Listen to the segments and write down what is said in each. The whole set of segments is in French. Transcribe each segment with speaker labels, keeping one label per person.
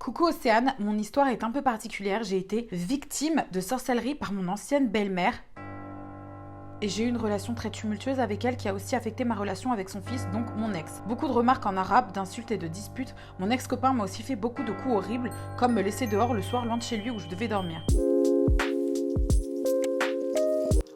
Speaker 1: Coucou Océane, mon histoire est un peu particulière. J'ai été victime de sorcellerie par mon ancienne belle-mère. Et j'ai eu une relation très tumultueuse avec elle qui a aussi affecté ma relation avec son fils, donc mon ex. Beaucoup de remarques en arabe, d'insultes et de disputes. Mon ex-copain m'a aussi fait beaucoup de coups horribles, comme me laisser dehors le soir loin de chez lui où je devais dormir.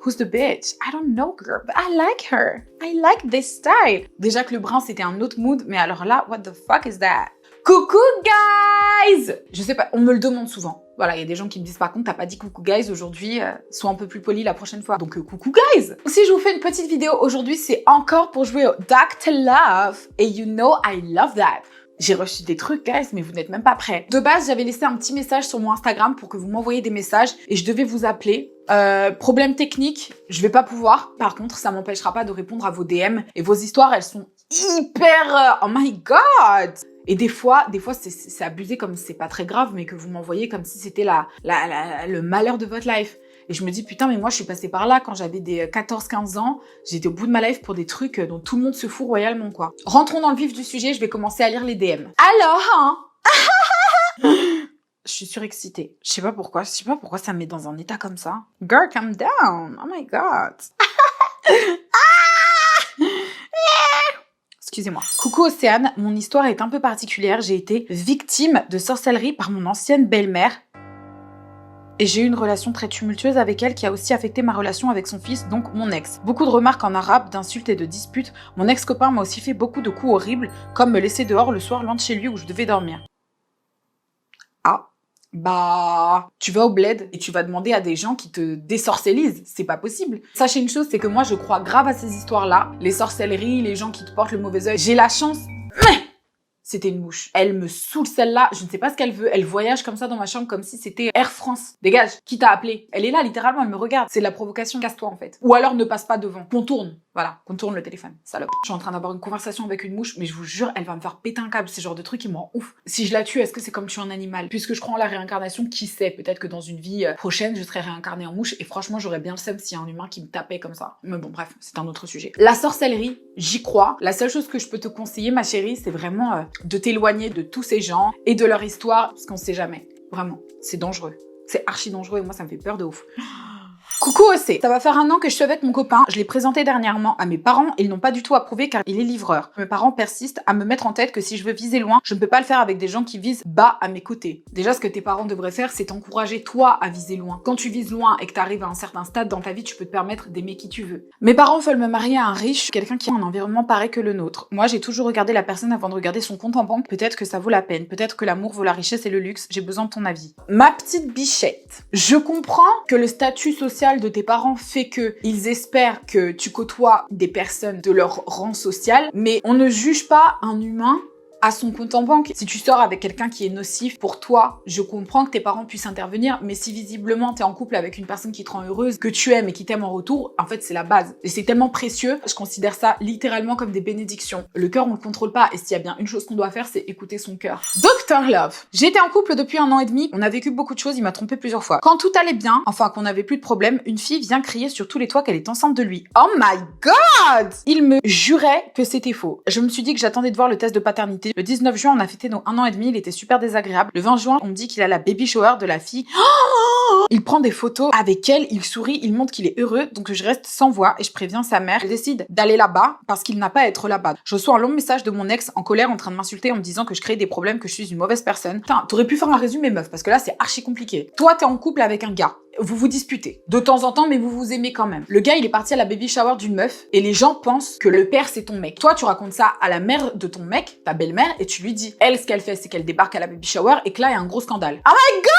Speaker 1: Who's the bitch? I don't know, girl, but I like her. I like this style. Déjà que le brun, c'était un autre mood, mais alors là, what the fuck is that? Coucou, guys! Je sais pas, on me le demande souvent. Voilà, il y a des gens qui me disent par contre, t'as pas dit coucou, guys, aujourd'hui, sois un peu plus poli la prochaine fois. Donc, coucou, guys! Si je vous fais une petite vidéo aujourd'hui, c'est encore pour jouer au Dr. Love. Et you know I love that. J'ai reçu des trucs, guys, mais vous n'êtes même pas prêts. De base, j'avais laissé un petit message sur mon Instagram pour que vous m'envoyiez des messages et je devais vous appeler. Problème technique, je vais pas pouvoir. Par contre, ça m'empêchera pas de répondre à vos DM. Et vos histoires, elles sont hyper... Oh my god! Et des fois, c'est abusé comme c'est pas très grave, mais que vous m'envoyez comme si c'était le malheur de votre life. Et je me dis, putain, mais moi, je suis passée par là quand j'avais des 14-15 ans. J'étais au bout de ma life pour des trucs dont tout le monde se fout royalement, quoi. Rentrons dans le vif du sujet, je vais commencer à lire les DM. Alors, hein? Je suis surexcitée. Je sais pas pourquoi ça me met dans un état comme ça. Girl, calm down. Oh my god. Excusez-moi. Coucou Océane, mon histoire est un peu particulière. J'ai été victime de sorcellerie par mon ancienne belle-mère. Et j'ai eu une relation très tumultueuse avec elle qui a aussi affecté ma relation avec son fils, donc mon ex. Beaucoup de remarques en arabe, d'insultes et de disputes. Mon ex-copain m'a aussi fait beaucoup de coups horribles, comme me laisser dehors le soir loin de chez lui où je devais dormir. Ah, bah, tu vas au bled et tu vas demander à des gens qui te désorcellisent. C'est pas possible. Sachez une chose, c'est que moi, je crois grave à ces histoires-là. Les sorcelleries, les gens qui te portent le mauvais œil. J'ai la chance... C'était une mouche. Elle me saoule celle-là, je ne sais pas ce qu'elle veut. Elle voyage comme ça dans ma chambre comme si c'était Air France. Dégage, qui t'a appelé? Elle est là, littéralement, elle me regarde. C'est de la provocation, casse-toi en fait. Ou alors ne passe pas devant. Contourne. Voilà, contourne le téléphone. Salope. Je suis en train d'avoir une conversation avec une mouche, mais je vous jure, elle va me faire péter un câble. C'est le genre de truc qui me rend ouf. Si je la tue, est-ce que c'est comme tuer un animal? Puisque je crois en la réincarnation, qui sait? Peut-être que dans une vie prochaine, je serai réincarnée en mouche et franchement, j'aurais bien le seum s'il y a un humain qui me tapait comme ça. Mais bon, bref, c'est un autre sujet. La sorcellerie, j'y crois. La seule chose que je peux te conseiller, ma chérie, c'est vraiment de t'éloigner de tous ces gens et de leur histoire, parce qu'on sait jamais. Vraiment, c'est dangereux. C'est archi dangereux et moi, ça me fait peur de ouf. Coucou OC, ça va faire 1 an que je suis avec mon copain. Je l'ai présenté dernièrement à mes parents. Ils n'ont pas du tout approuvé car il est livreur. Mes parents persistent à me mettre en tête que si je veux viser loin, je ne peux pas le faire avec des gens qui visent bas à mes côtés. Déjà, ce que tes parents devraient faire, c'est t'encourager toi à viser loin. Quand tu vises loin et que tu arrives à un certain stade dans ta vie, tu peux te permettre d'aimer qui tu veux. Mes parents veulent me marier à un riche, quelqu'un qui a un environnement pareil que le nôtre. Moi, j'ai toujours regardé la personne avant de regarder son compte en banque. Peut-être que ça vaut la peine. Peut-être que l'amour vaut la richesse et le luxe. J'ai besoin de ton avis. Ma petite bichette, je comprends que le statut social de tes parents fait que ils espèrent que tu côtoies des personnes de leur rang social, mais on ne juge pas un humain à son compte en banque. Si tu sors avec quelqu'un qui est nocif pour toi, je comprends que tes parents puissent intervenir, mais si visiblement t'es en couple avec une personne qui te rend heureuse, que tu aimes et qui t'aime en retour, en fait c'est la base. Et c'est tellement précieux, je considère ça littéralement comme des bénédictions. Le cœur on le contrôle pas, et s'il y a bien une chose qu'on doit faire, c'est écouter son cœur. Dr. Love. J'étais en couple depuis 1 an et demi, on a vécu beaucoup de choses, il m'a trompé plusieurs fois. Quand tout allait bien, enfin qu'on avait plus de problèmes, une fille vient crier sur tous les toits qu'elle est enceinte de lui. Oh my god! Il me jurait que c'était faux. Je me suis dit que j'attendais de voir le test de paternité. Le 19 juin, on a fêté nos 1 an et demi, il était super désagréable. Le 20 juin, on me dit qu'il a la baby shower de la fille. Il prend des photos avec elle, il sourit, il montre qu'il est heureux, donc je reste sans voix et je préviens sa mère. Je décide d'aller là-bas parce qu'il n'a pas à être là-bas. Je reçois un long message de mon ex en colère en train de m'insulter en me disant que je crée des problèmes, que je suis une mauvaise personne. Putain, t'aurais pu faire un résumé meuf parce que là c'est archi compliqué. Toi t'es en couple avec un gars. Vous vous disputez. De temps en temps, mais vous vous aimez quand même. Le gars, il est parti à la baby shower d'une meuf et les gens pensent que le père, c'est ton mec. Toi, tu racontes ça à la mère de ton mec, ta belle-mère, et tu lui dis, elle, ce qu'elle fait, c'est qu'elle débarque à la baby shower et que là, il y a un gros scandale. Oh my god!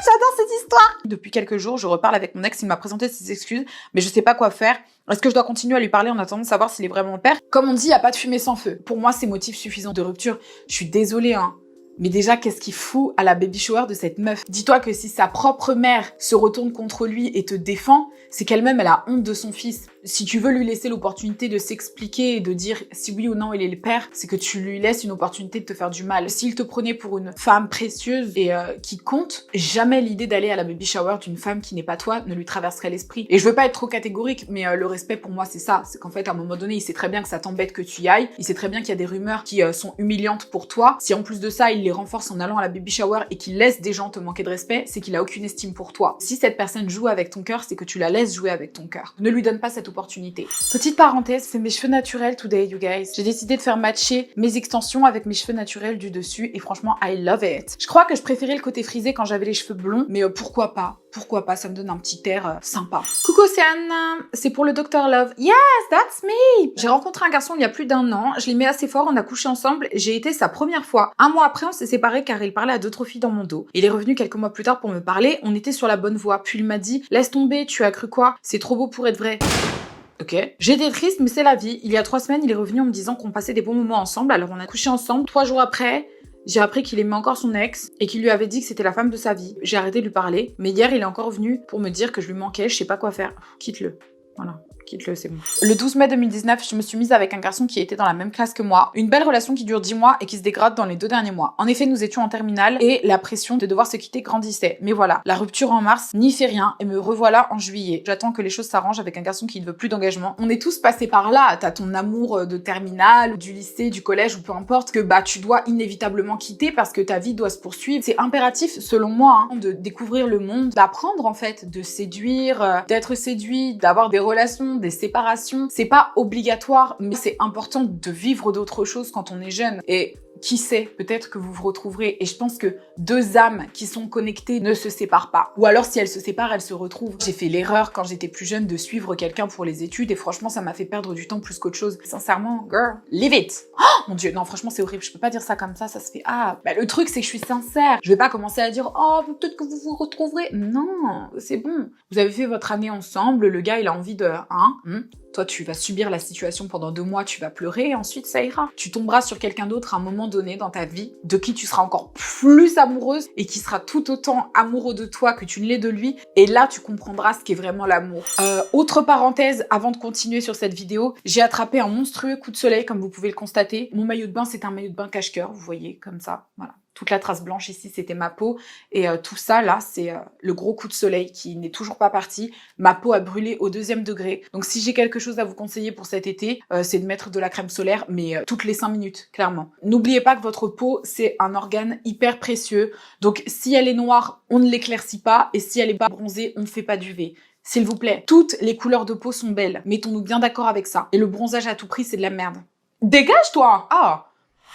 Speaker 1: J'adore cette histoire! Depuis quelques jours, je reparle avec mon ex, il m'a présenté ses excuses, mais je sais pas quoi faire. Est-ce que je dois continuer à lui parler en attendant de savoir s'il est vraiment le père? Comme on dit, il y a pas de fumée sans feu. Pour moi, c'est motif suffisant de rupture. Je suis désolée, hein. Mais déjà, qu'est-ce qu'il fout à la baby shower de cette meuf? Dis-toi que si sa propre mère se retourne contre lui et te défend, c'est qu'elle-même, elle a honte de son fils. Si tu veux lui laisser l'opportunité de s'expliquer et de dire si oui ou non il est le père, c'est que tu lui laisses une opportunité de te faire du mal. S'il te prenait pour une femme précieuse et qui compte, jamais l'idée d'aller à la baby shower d'une femme qui n'est pas toi ne lui traverserait l'esprit. Et je veux pas être trop catégorique, mais le respect pour moi c'est ça. C'est qu'en fait à un moment donné, il sait très bien que ça t'embête que tu y ailles. Il sait très bien qu'il y a des rumeurs qui sont humiliantes pour toi. Si en plus de ça, il les renforce en allant à la baby shower et qu'il laisse des gens te manquer de respect, c'est qu'il a aucune estime pour toi. Si cette personne joue avec ton cœur, c'est que tu la laisses jouer avec ton cœur. Ne lui donne pas cette opportunité. Petite parenthèse, c'est mes cheveux naturels today, you guys. J'ai décidé de faire matcher mes extensions avec mes cheveux naturels du dessus et franchement, I love it. Je crois que je préférais le côté frisé quand j'avais les cheveux blonds, mais pourquoi pas? Pourquoi pas? Ça me donne un petit air sympa. Coucou Océane, c'est pour le Dr Love. Yes, that's me! J'ai rencontré un garçon il y a plus d'1 an, je l'aimais assez fort, on a couché ensemble, j'ai été sa première fois. 1 mois après, on s'est séparés car il parlait à d'autres filles dans mon dos. Il est revenu quelques mois plus tard pour me parler, on était sur la bonne voie. Puis il m'a dit, laisse tomber, tu as cru quoi? C'est trop beau pour être vrai. Ok. J'étais triste, mais c'est la vie. Il y a 3 semaines, il est revenu en me disant qu'on passait des bons moments ensemble, alors on a couché ensemble. 3 jours après, j'ai appris qu'il aimait encore son ex et qu'il lui avait dit que c'était la femme de sa vie. J'ai arrêté de lui parler, mais hier, il est encore venu pour me dire que je lui manquais, je sais pas quoi faire. Quitte-le. Voilà. Quitte-le, c'est bon. Le 12 mai 2019, je me suis mise avec un garçon qui était dans la même classe que moi. Une belle relation qui dure 10 mois et qui se dégrade dans les 2 derniers mois. En effet, nous étions en terminale et la pression de devoir se quitter grandissait. Mais voilà, la rupture en mars n'y fait rien et me revoilà en juillet. J'attends que les choses s'arrangent avec un garçon qui ne veut plus d'engagement. On est tous passés par là. T'as ton amour de terminale, du lycée, du collège ou peu importe que tu dois inévitablement quitter parce que ta vie doit se poursuivre. C'est impératif, selon moi, de découvrir le monde, d'apprendre en fait, de séduire, d'être séduit, d'avoir des relations, des séparations. C'est pas obligatoire, mais c'est important de vivre d'autres choses quand on est jeune. Et qui sait, peut-être que vous vous retrouverez. Et je pense que 2 âmes qui sont connectées ne se séparent pas. Ou alors, si elles se séparent, elles se retrouvent. J'ai fait l'erreur quand j'étais plus jeune de suivre quelqu'un pour les études et franchement, ça m'a fait perdre du temps plus qu'autre chose. Sincèrement, girl, leave it. Oh mon Dieu, non, franchement, c'est horrible. Je peux pas dire ça comme ça se fait. Le truc, c'est que je suis sincère. Je vais pas commencer à dire, oh, peut-être que vous vous retrouverez. Non, c'est bon. Vous avez fait votre année ensemble, le gars, il a envie de, Toi, tu vas subir la situation pendant 2 mois, tu vas pleurer et ensuite ça ira. Tu tomberas sur quelqu'un d'autre à un moment donné dans ta vie, de qui tu seras encore plus amoureuse et qui sera tout autant amoureux de toi que tu ne l'es de lui. Et là, tu comprendras ce qu'est vraiment l'amour. Autre parenthèse, avant de continuer sur cette vidéo, j'ai attrapé un monstrueux coup de soleil, comme vous pouvez le constater. Mon maillot de bain, c'est un maillot de bain cache-cœur, vous voyez, comme ça, voilà. Toute la trace blanche ici, c'était ma peau. Et tout ça, là, c'est le gros coup de soleil qui n'est toujours pas parti. Ma peau a brûlé au 2e degré. Donc, si j'ai quelque chose à vous conseiller pour cet été, c'est de mettre de la crème solaire, mais toutes les 5 minutes, clairement. N'oubliez pas que votre peau, c'est un organe hyper précieux. Donc, si elle est noire, on ne l'éclaircit pas. Et si elle est pas bronzée, on ne fait pas d'UV. S'il vous plaît, toutes les couleurs de peau sont belles. Mettons-nous bien d'accord avec ça. Et le bronzage à tout prix, c'est de la merde. Dégage, toi!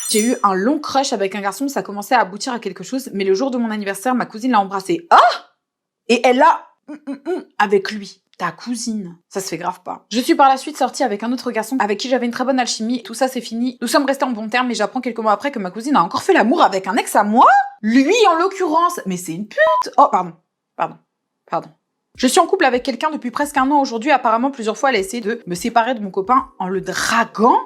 Speaker 1: J'ai eu un long crush avec un garçon, ça commençait à aboutir à quelque chose, mais le jour de mon anniversaire, ma cousine l'a embrassé. Et elle l'a avec lui. Ta cousine. Ça se fait grave pas. Je suis par la suite sortie avec un autre garçon avec qui j'avais une très bonne alchimie. Tout ça, c'est fini. Nous sommes restés en bons termes, mais j'apprends quelques mois après que ma cousine a encore fait l'amour avec un ex à moi. Lui, en l'occurrence. Mais c'est une pute. Oh, pardon. Je suis en couple avec quelqu'un depuis presque 1 an aujourd'hui. Apparemment, plusieurs fois, elle a essayé de me séparer de mon copain en le draguant.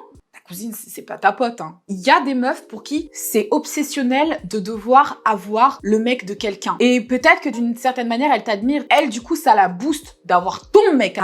Speaker 1: Cousine, c'est pas ta pote, hein. Il y a des meufs pour qui c'est obsessionnel de devoir avoir le mec de quelqu'un. Et peut-être que d'une certaine manière, elle t'admire. Elle, du coup, ça la booste d'avoir ton mec.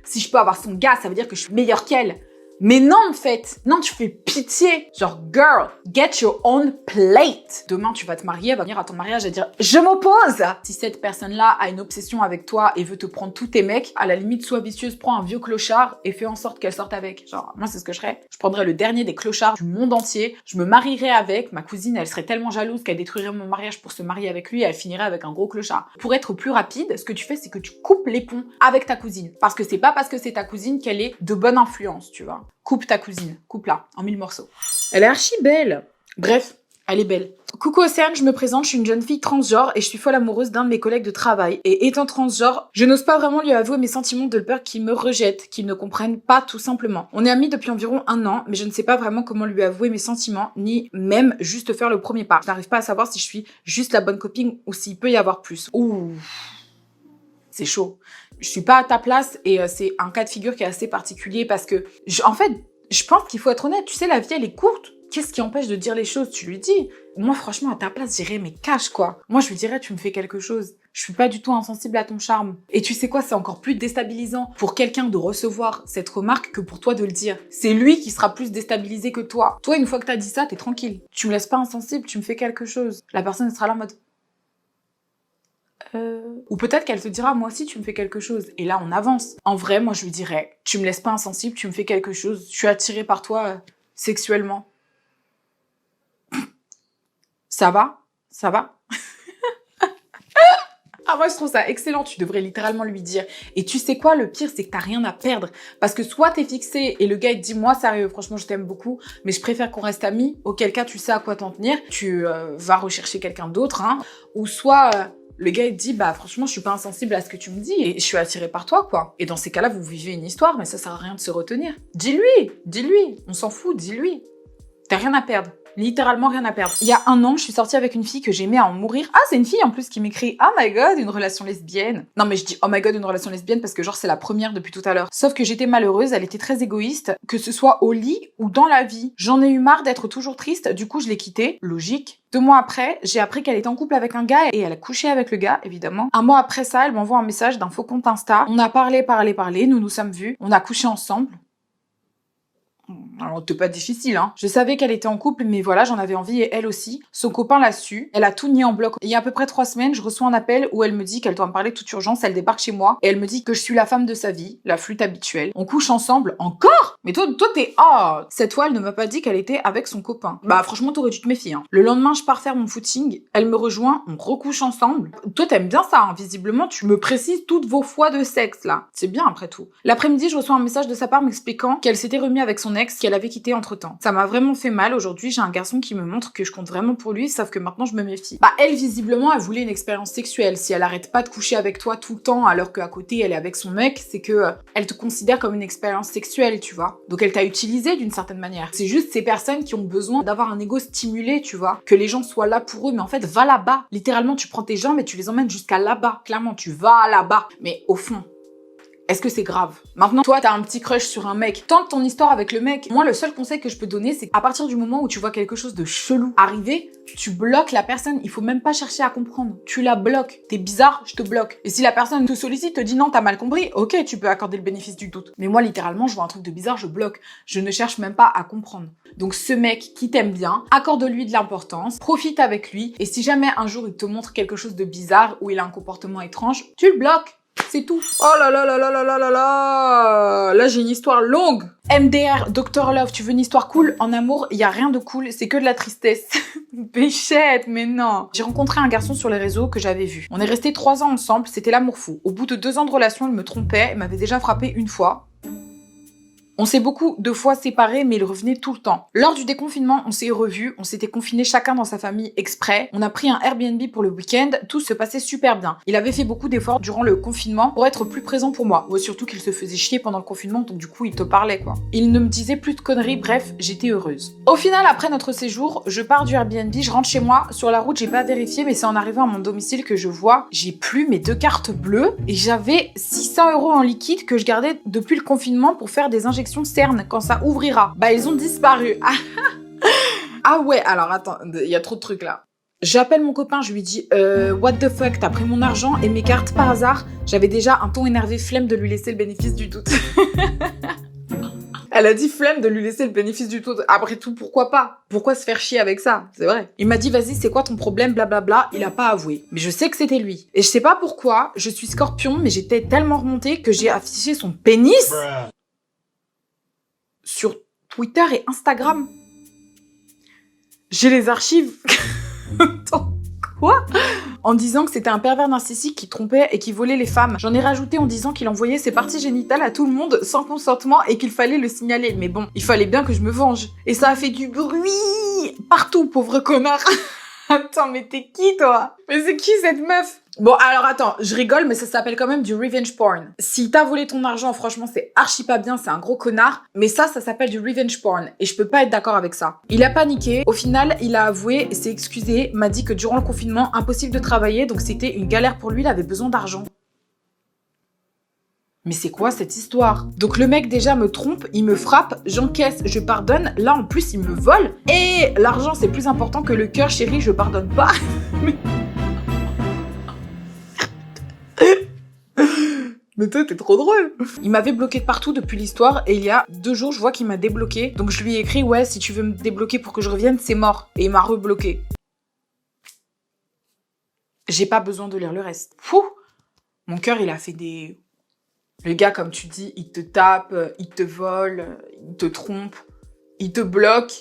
Speaker 1: Si je peux avoir son gars, ça veut dire que je suis meilleure qu'elle. Mais non, en fait. Non, tu fais pitié. Genre, girl, get your own plate. Demain, tu vas te marier, elle va venir à ton mariage et dire « Je m'oppose !» Si cette personne-là a une obsession avec toi et veut te prendre tous tes mecs, à la limite, sois vicieuse, prends un vieux clochard et fais en sorte qu'elle sorte avec. Genre, moi, c'est ce que je ferais. Je prendrais le dernier des clochards du monde entier, je me marierais avec. Ma cousine, elle serait tellement jalouse qu'elle détruirait mon mariage pour se marier avec lui et elle finirait avec un gros clochard. Pour être plus rapide, ce que tu fais, c'est que tu coupes les ponts avec ta cousine. Parce que c'est pas parce que c'est ta cousine qu'elle est de bonne influence, tu vois. Coupe ta cousine, coupe-la, en 1000 morceaux. Elle est archi belle. Bref, elle est belle. Coucou Océane, je me présente, je suis une jeune fille transgenre et je suis folle amoureuse d'un de mes collègues de travail. Et étant transgenre, je n'ose pas vraiment lui avouer mes sentiments de peur qu'il me rejette, qu'il ne comprenne pas tout simplement. On est amis depuis environ 1 an, mais je ne sais pas vraiment comment lui avouer mes sentiments, ni même juste faire le premier pas. Je n'arrive pas à savoir si je suis juste la bonne copine ou s'il peut y avoir plus. Ouh, c'est chaud. Je suis pas à ta place et c'est un cas de figure qui est assez particulier parce que, en fait, je pense qu'il faut être honnête. Tu sais, la vie, elle est courte. Qu'est-ce qui empêche de dire les choses? Tu lui dis. Moi, franchement, à ta place, j'irais, mais cache, quoi. Moi, je lui dirais, tu me fais quelque chose. Je suis pas du tout insensible à ton charme. Et tu sais quoi, c'est encore plus déstabilisant pour quelqu'un de recevoir cette remarque que pour toi de le dire. C'est lui qui sera plus déstabilisé que toi. Toi, une fois que t'as dit ça, t'es tranquille. Tu me laisses pas insensible, tu me fais quelque chose. La personne sera là en mode... Ou peut-être qu'elle te dira, moi aussi, tu me fais quelque chose. Et là, on avance. En vrai, moi, je lui dirais, tu me laisses pas insensible, tu me fais quelque chose. Je suis attirée par toi sexuellement. Ça va? Ça va? Ah, moi, je trouve ça excellent. Tu devrais littéralement lui dire. Et tu sais quoi? Le pire, c'est que t'as rien à perdre. Parce que soit t'es fixé et le gars, il te dit, moi, sérieux, franchement, je t'aime beaucoup, mais je préfère qu'on reste amis. Auquel cas, tu sais à quoi t'en tenir. Tu vas rechercher quelqu'un d'autre, hein. Ou soit, le gars, il te dit, bah, franchement, je suis pas insensible à ce que tu me dis et je suis attirée par toi, quoi. Et dans ces cas-là, vous vivez une histoire, mais ça sert à rien de se retenir. Dis-lui. On s'en fout, dis-lui. T'as rien à perdre. Littéralement rien à perdre. Il y a 1 an, je suis sortie avec une fille que j'aimais à en mourir. Ah, c'est une fille en plus qui m'écrit « Oh my god, une relation lesbienne ». Non mais je dis « Oh my god, une relation lesbienne » parce que genre c'est la première depuis tout à l'heure. Sauf que j'étais malheureuse, elle était très égoïste, que ce soit au lit ou dans la vie. J'en ai eu marre d'être toujours triste, du coup je l'ai quittée. Logique. 2 mois après, j'ai appris qu'elle était en couple avec un gars et elle a couché avec le gars, évidemment. 1 mois après ça, elle m'envoie un message d'un faux compte Insta. On a parlé, nous nous sommes vus, on a couché ensemble. Alors, c'était pas difficile, hein. Je savais qu'elle était en couple, mais voilà, j'en avais envie et elle aussi. Son copain l'a su. Elle a tout nié en bloc. Il y a à peu près 3 semaines, je reçois un appel où elle me dit qu'elle doit me parler de toute urgence. Elle débarque chez moi et elle me dit que je suis la femme de sa vie, la flûte habituelle. On couche ensemble encore? Mais toi, t'es... Ah! Cette fois, elle ne m'a pas dit qu'elle était avec son copain. Bah, franchement, t'aurais dû te méfier, hein. Le lendemain, je pars faire mon footing. Elle me rejoint, on recouche ensemble. Toi, t'aimes bien ça, hein. Visiblement, tu me précises toutes vos fois de sexe, là. C'est bien, après tout. L'après-midi, je reçois un message de sa part m'expliquant qu'elle s'était remis avec son ex, qu'elle avait quitté entre-temps. Ça m'a vraiment fait mal. Aujourd'hui, j'ai un garçon qui me montre que je compte vraiment pour lui, sauf que maintenant, je me méfie. Bah, elle, visiblement, elle voulait une expérience sexuelle. Si elle arrête pas de coucher avec toi tout le temps, alors qu'à côté, elle est avec son mec, c'est que elle te considère comme une expérience sexuelle, tu vois. Donc, elle t'a utilisé d'une certaine manière. C'est juste ces personnes qui ont besoin d'avoir un ego stimulé, tu vois. Que les gens soient là pour eux, mais en fait, va là-bas. Littéralement, tu prends tes jambes et tu les emmènes jusqu'à là-bas. Clairement, tu vas là-bas. Mais au fond, est-ce que c'est grave? Maintenant, toi, t'as un petit crush sur un mec. Tente ton histoire avec le mec. Moi, le seul conseil que je peux donner, c'est qu'à partir du moment où tu vois quelque chose de chelou arriver, tu bloques la personne. Il faut même pas chercher à comprendre. Tu la bloques. T'es bizarre, je te bloque. Et si la personne te sollicite, te dit non, t'as mal compris, ok, tu peux accorder le bénéfice du doute. Mais moi, littéralement, je vois un truc de bizarre, je bloque. Je ne cherche même pas à comprendre. Donc, ce mec qui t'aime bien, accorde-lui de l'importance, profite avec lui. Et si jamais un jour il te montre quelque chose de bizarre ou il a un comportement étrange, tu le bloques. C'est tout. Oh là là là là là là là là. Là, j'ai une histoire longue. MDR, Dr Love, tu veux une histoire cool? En amour, il y a rien de cool, c'est que de la tristesse. Péchette, mais non. J'ai rencontré un garçon sur les réseaux que j'avais vu. On est restés 3 ans ensemble, c'était l'amour fou. Au bout de 2 ans de relation, il me trompait, il m'avait déjà frappé 1 fois. On s'est beaucoup de fois séparés, mais il revenait tout le temps. Lors du déconfinement, on s'est revus, on s'était confinés chacun dans sa famille exprès. On a pris un Airbnb pour le week-end, tout se passait super bien. Il avait fait beaucoup d'efforts durant le confinement pour être plus présent pour moi. Ouais, surtout qu'il se faisait chier pendant le confinement, donc du coup, il te parlait, quoi. Il ne me disait plus de conneries, bref, j'étais heureuse. Au final, après notre séjour, je pars du Airbnb, je rentre chez moi. Sur la route, j'ai pas vérifié, mais c'est en arrivant à mon domicile que je vois, j'ai plus mes 2 cartes bleues et j'avais 600 € en liquide que je gardais depuis le confinement pour faire des injections CERN quand ça ouvrira. Bah, ils ont disparu. Ah ouais, alors attends, il y a trop de trucs là. J'appelle mon copain, je lui dis what the fuck, t'as pris mon argent et mes cartes par hasard? J'avais déjà un ton énervé, flemme de lui laisser le bénéfice du doute. Elle a dit flemme de lui laisser le bénéfice du doute. Après tout, pourquoi pas? Pourquoi se faire chier avec ça? C'est vrai. Il m'a dit vas-y, c'est quoi ton problème, blablabla. Il a pas avoué. Mais je sais que c'était lui. Et je sais pas pourquoi, je suis scorpion, mais j'étais tellement remontée que j'ai affiché son pénis sur Twitter et Instagram. J'ai les archives. Attends, quoi? En disant que c'était un pervers narcissique qui trompait et qui volait les femmes. J'en ai rajouté en disant qu'il envoyait ses parties génitales à tout le monde sans consentement et qu'il fallait le signaler. Mais bon, il fallait bien que je me venge. Et ça a fait du bruit partout, pauvre connard. Attends, mais t'es qui, toi? Mais c'est qui cette meuf? Bon, alors attends, je rigole, mais ça s'appelle quand même du revenge porn. Si t'as volé ton argent, franchement, c'est archi pas bien, c'est un gros connard. Mais ça s'appelle du revenge porn. Et je peux pas être d'accord avec ça. Il a paniqué. Au final, il a avoué, s'est excusé, m'a dit que durant le confinement, impossible de travailler, donc c'était une galère pour lui, il avait besoin d'argent. Mais c'est quoi cette histoire? Donc le mec déjà me trompe, il me frappe, j'encaisse, je pardonne. Là en plus il me vole. Et l'argent c'est plus important que le cœur, chérie, je pardonne pas. Mais toi, t'es trop drôle. Il m'avait bloqué de partout depuis l'histoire et il y a 2 jours, je vois qu'il m'a débloqué. Donc je lui ai écrit, ouais, si tu veux me débloquer pour que je revienne, c'est mort. Et il m'a rebloqué. J'ai pas besoin de lire le reste. Fou. Mon cœur, il a fait des... Le gars, comme tu dis, il te tape, il te vole, il te trompe, il te bloque.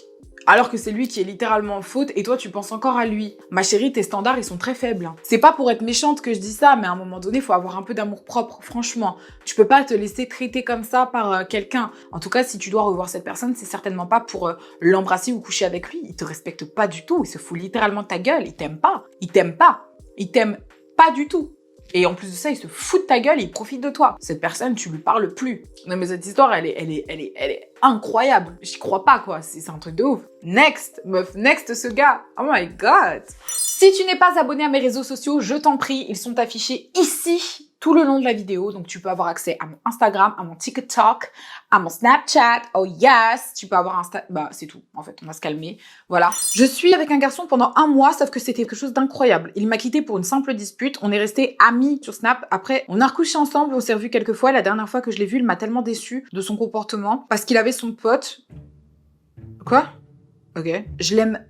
Speaker 1: Alors que c'est lui qui est littéralement en faute et toi tu penses encore à lui. Ma chérie, tes standards ils sont très faibles. C'est pas pour être méchante que je dis ça, mais à un moment donné, faut avoir un peu d'amour propre, franchement. Tu peux pas te laisser traiter comme ça par quelqu'un. En tout cas, si tu dois revoir cette personne, c'est certainement pas pour l'embrasser ou coucher avec lui. Il te respecte pas du tout, il se fout littéralement de ta gueule, il t'aime pas. Il t'aime pas. Il t'aime pas du tout. Et en plus de ça, il se fout de ta gueule et il profite de toi. Cette personne, tu lui parles plus. Non mais cette histoire, elle est incroyable. J'y crois pas, quoi. C'est un truc de ouf. Next, meuf, next ce gars. Oh my god. Si tu n'es pas abonné à mes réseaux sociaux, je t'en prie, ils sont affichés ici tout le long de la vidéo. Donc tu peux avoir accès à mon Instagram, à mon TikTok, à mon Snapchat. Oh yes, tu peux avoir Bah c'est tout, en fait, on va se calmer. Voilà. Je suis avec un garçon pendant 1 mois, sauf que c'était quelque chose d'incroyable. Il m'a quitté pour une simple dispute. On est restés amis sur Snap. Après, on a recouché ensemble, on s'est revus quelques fois. La dernière fois que je l'ai vu, il m'a tellement déçue de son comportement parce qu'il avait son pote. Quoi? Ok. Je l'aime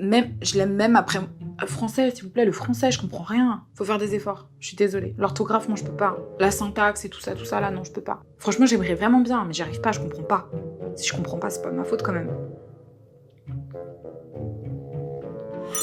Speaker 1: même après... Français, s'il vous plaît, le français, je comprends rien. Faut faire des efforts. Je suis désolée. L'orthographe, moi, je peux pas. La syntaxe et tout ça, là, non, je peux pas. Franchement, j'aimerais vraiment bien, mais j'y arrive pas, je comprends pas. Si je comprends pas, c'est pas de ma faute quand même.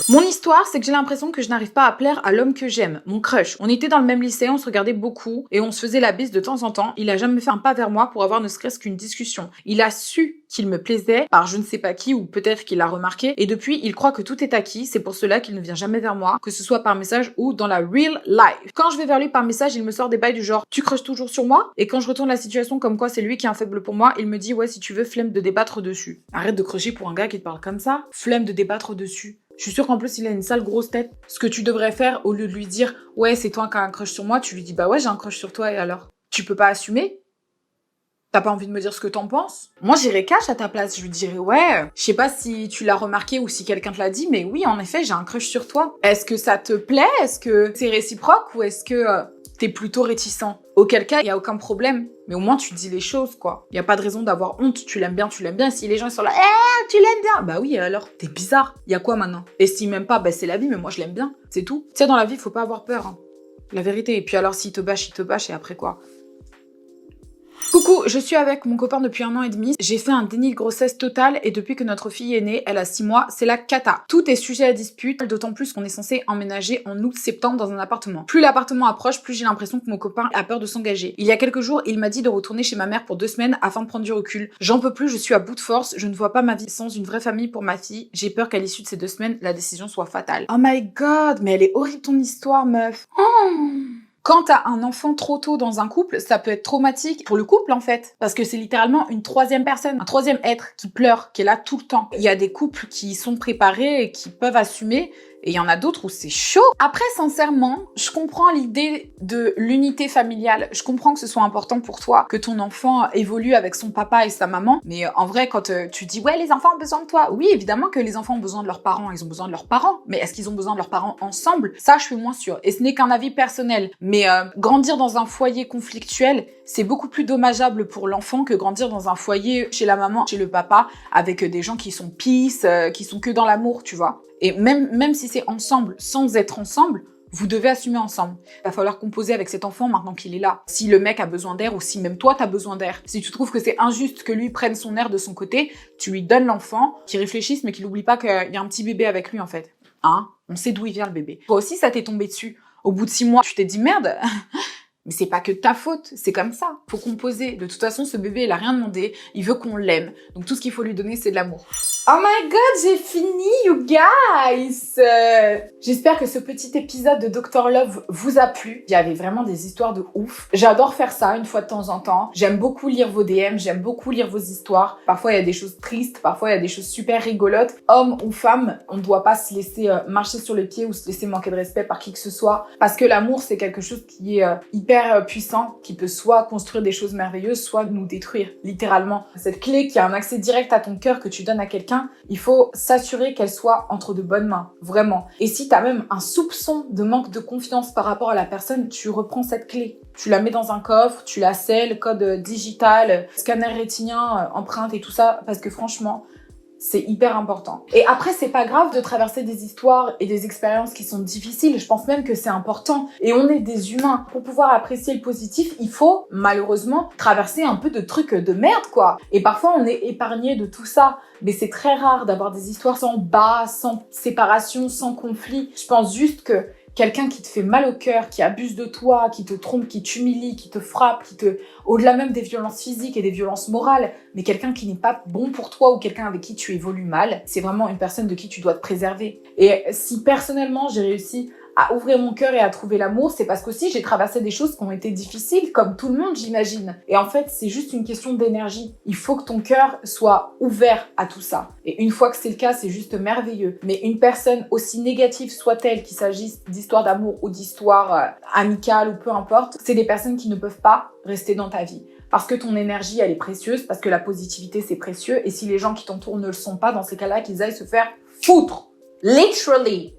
Speaker 1: Mon histoire, c'est que j'ai l'impression que je n'arrive pas à plaire à l'homme que j'aime, mon crush. On était dans le même lycée, on se regardait beaucoup et on se faisait la bise de temps en temps. Il a jamais fait un pas vers moi pour avoir ne serait-ce qu'une discussion. Il a su qu'il me plaisait par je ne sais pas qui ou peut-être qu'il l'a remarqué et depuis, il croit que tout est acquis. C'est pour cela qu'il ne vient jamais vers moi, que ce soit par message ou dans la real life. Quand je vais vers lui par message, il me sort des bails du genre « Tu crushes toujours sur moi ?» Et quand je retourne la situation comme quoi c'est lui qui est un faible pour moi, il me dit « Ouais, si tu veux, flemme de débattre dessus. » Arrête de crocher pour un gars qui te parle comme ça. Flemme de débattre dessus. Je suis sûre qu'en plus, il a une sale grosse tête. Ce que tu devrais faire, au lieu de lui dire « Ouais, c'est toi qui as un crush sur moi », tu lui dis « Bah ouais, j'ai un crush sur toi, et alors ?» Tu peux pas assumer? T'as pas envie de me dire ce que t'en penses? Moi, j'irais cash à ta place. Je lui dirais « Ouais, je sais pas si tu l'as remarqué ou si quelqu'un te l'a dit, mais oui, en effet, j'ai un crush sur toi. Est-ce que ça te plaît? Est-ce que c'est réciproque ou est-ce que t'es plutôt réticent? Auquel cas, il y a aucun problème. Mais au moins, tu dis les choses, quoi. Il y a pas de raison d'avoir honte. Tu l'aimes bien, tu l'aimes bien. Si les gens sont là, tu l'aimes bien. Bah oui, alors, t'es bizarre. Il y a quoi maintenant? Et s'il m'aime pas, bah c'est la vie, mais moi, je l'aime bien. C'est tout. Tu sais, dans la vie, faut pas avoir peur. Hein. La vérité. Et puis alors, s'il te bâche, et après quoi? Coucou, je suis avec mon copain depuis 1 an et demi. J'ai fait un déni de grossesse total et depuis que notre fille est née, elle a 6 mois, c'est la cata. Tout est sujet à dispute, d'autant plus qu'on est censé emménager en août-septembre dans un appartement. Plus l'appartement approche, plus j'ai l'impression que mon copain a peur de s'engager. Il y a quelques jours, il m'a dit de retourner chez ma mère pour 2 semaines afin de prendre du recul. J'en peux plus, je suis à bout de force, je ne vois pas ma vie sans une vraie famille pour ma fille. J'ai peur qu'à l'issue de ces 2 semaines, la décision soit fatale. Oh my god, mais elle est horrible ton histoire, meuf. Quand t'as un enfant trop tôt dans un couple, ça peut être traumatique pour le couple en fait. Parce que c'est littéralement une 3e personne, un 3e être qui pleure, qui est là tout le temps. Il y a des couples qui sont préparés et qui peuvent assumer. Et il y en a d'autres où c'est chaud. Après, sincèrement, je comprends l'idée de l'unité familiale. Je comprends que ce soit important pour toi, que ton enfant évolue avec son papa et sa maman. Mais en vrai, quand tu dis « Ouais, les enfants ont besoin de toi », oui, évidemment que les enfants ont besoin de leurs parents. Ils ont besoin de leurs parents. Mais est-ce qu'ils ont besoin de leurs parents ensemble? Ça, je suis moins sûre. Et ce n'est qu'un avis personnel. Mais grandir dans un foyer conflictuel, c'est beaucoup plus dommageable pour l'enfant que grandir dans un foyer chez la maman, chez le papa, avec des gens qui sont peace, qui sont que dans l'amour, tu vois. Et même si c'est ensemble, sans être ensemble, vous devez assumer ensemble. Il va falloir composer avec cet enfant maintenant qu'il est là. Si le mec a besoin d'air ou si même toi t'as besoin d'air. Si tu trouves que c'est injuste que lui prenne son air de son côté, tu lui donnes l'enfant, qu'il réfléchisse mais qu'il n'oublie pas qu'il y a un petit bébé avec lui en fait. Hein? On sait d'où il vient le bébé. Toi aussi ça t'est tombé dessus. Au bout de 6 mois, tu t'es dit merde. Mais c'est pas que ta faute, c'est comme ça. Faut composer. De toute façon, ce bébé, il a rien demandé. Il veut qu'on l'aime. Donc tout ce qu'il faut lui donner, c'est de l'amour. Oh my god, j'ai fini, you guys! J'espère que ce petit épisode de Dr Love vous a plu. Il y avait vraiment des histoires de ouf. J'adore faire ça une fois de temps en temps. J'aime beaucoup lire vos DM, j'aime beaucoup lire vos histoires. Parfois, il y a des choses tristes, parfois, il y a des choses super rigolotes. Homme ou femme, on ne doit pas se laisser marcher sur les pieds ou se laisser manquer de respect par qui que ce soit. Parce que l'amour, c'est quelque chose qui est hyper puissant, qui peut soit construire des choses merveilleuses, soit nous détruire, littéralement. Cette clé qui a un accès direct à ton cœur que tu donnes à quelqu'un, il faut s'assurer qu'elle soit entre de bonnes mains, vraiment. Et si t'as même un soupçon de manque de confiance par rapport à la personne, tu reprends cette clé. Tu la mets dans un coffre, tu la scelles, code digital, scanner rétinien, empreinte et tout ça, parce que franchement, C'est hyper important. Et après, c'est pas grave de traverser des histoires et des expériences qui sont difficiles. Je pense même que c'est important. Et on est des humains. Pour pouvoir apprécier le positif, il faut, malheureusement, traverser un peu de trucs de merde, quoi. Et parfois, on est épargné de tout ça. Mais c'est très rare d'avoir des histoires sans bas, sans séparation, sans conflit. Je pense juste que quelqu'un qui te fait mal au cœur, qui abuse de toi, qui te trompe, qui t'humilie, qui te frappe, au-delà même des violences physiques et des violences morales, mais quelqu'un qui n'est pas bon pour toi ou quelqu'un avec qui tu évolues mal, c'est vraiment une personne de qui tu dois te préserver. Et si personnellement j'ai réussi à ouvrir mon cœur et à trouver l'amour, c'est parce qu'aussi j'ai traversé des choses qui ont été difficiles, comme tout le monde, j'imagine. Et en fait, c'est juste une question d'énergie. Il faut que ton cœur soit ouvert à tout ça. Et une fois que c'est le cas, c'est juste merveilleux. Mais une personne, aussi négative soit-elle, qu'il s'agisse d'histoire d'amour ou d'histoire amicale ou peu importe, c'est des personnes qui ne peuvent pas rester dans ta vie. Parce que ton énergie, elle est précieuse, parce que la positivité, c'est précieux. Et si les gens qui t'entourent ne le sont pas, dans ces cas-là, qu'ils aillent se faire foutre. Literally.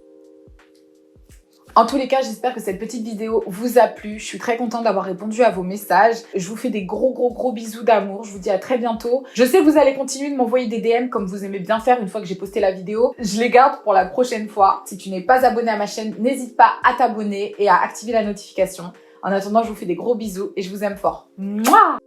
Speaker 1: En tous les cas, j'espère que cette petite vidéo vous a plu. Je suis très contente d'avoir répondu à vos messages. Je vous fais des gros bisous d'amour. Je vous dis à très bientôt. Je sais que vous allez continuer de m'envoyer des DM comme vous aimez bien faire une fois que j'ai posté la vidéo. Je les garde pour la prochaine fois. Si tu n'es pas abonné à ma chaîne, n'hésite pas à t'abonner et à activer la notification. En attendant, je vous fais des gros bisous et je vous aime fort. Mouah!